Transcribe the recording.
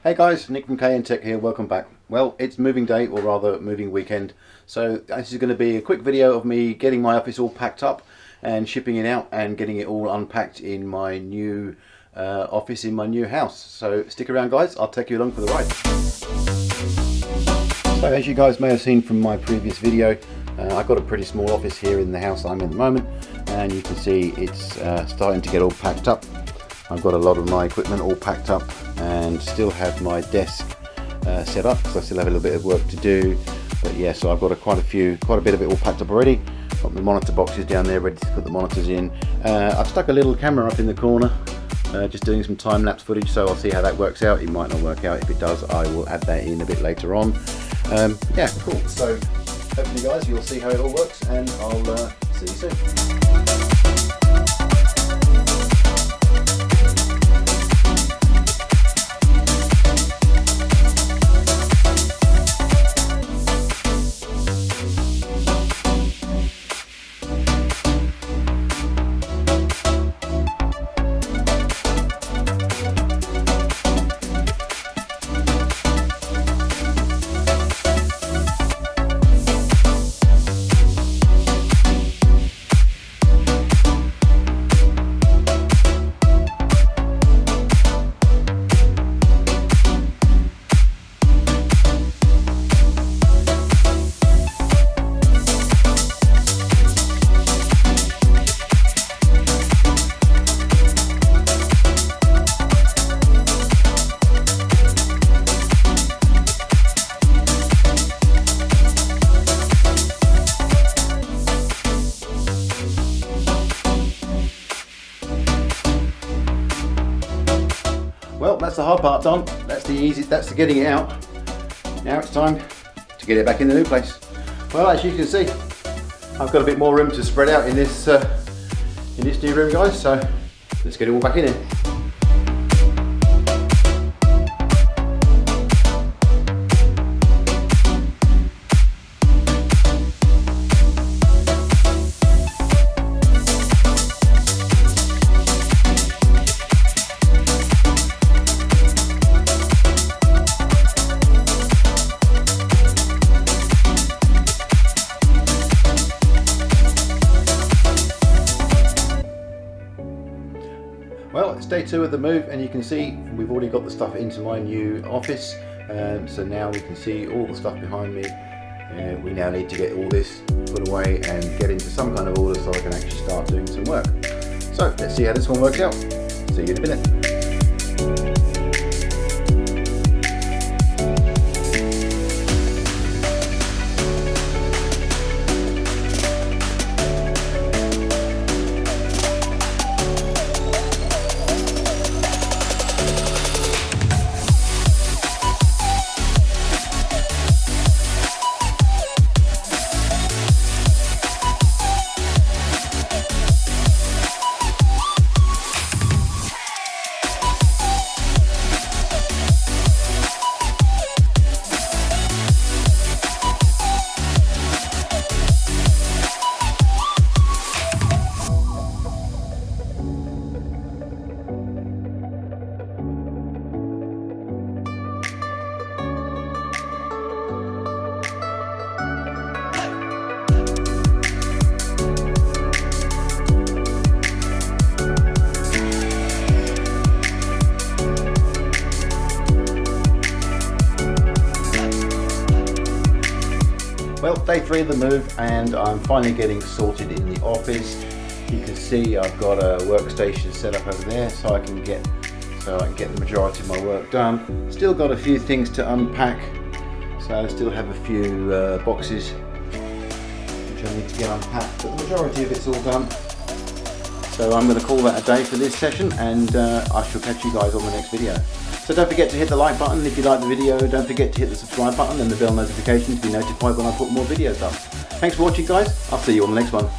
Hey guys, Nick from KN Tech here, welcome back. Well, it's moving day, or rather moving weekend, so this is going to be a quick video of me getting my office all packed up and shipping it out and getting it all unpacked in my new office in my new house. So stick around guys, I'll take you along for the ride. So as you guys may have seen from my previous video, I've got a pretty small office here in the house I'm in at the moment, and you can see it's starting to get all packed up. I've got a lot of my equipment all packed up and still have my desk set up because I still have a little bit of work to do. But yeah, so I've got quite a bit of it all packed up already. Got the monitor boxes down there ready to put the monitors in. I've stuck a little camera up in the corner, just doing some time-lapse footage, so I'll see how that works out. It might not work out. If it does, I will add that in a bit later on. Yeah, cool. So hopefully guys, you'll see how it all works, and I'll see you soon. Well, that's the hard part done. That's the getting it out. Now it's time to get it back in the new place. Well, as you can see, I've got a bit more room to spread out in this new room, guys. So let's get it all back in here. Well, it's day 2 of the move, and you can see we've already got the stuff into my new office. So now we can see all the stuff behind me. We now need to get all this put away and get into some kind of order so I can actually start doing some work. So let's see how this one works out. See you in a minute. Well, day 3 of the move, and I'm finally getting sorted in the office. You can see I've got a workstation set up over there so I can get the majority of my work done. Still got a few things to unpack, so I still have a few boxes which I need to get unpacked, but the majority of it's all done. So I'm going to call that a day for this session, and I shall catch you guys on the next video. So don't forget to hit the like button if you like the video. Don't forget to hit the subscribe button and the bell notification to be notified when I put more videos up. Thanks for watching guys. I'll see you on the next one.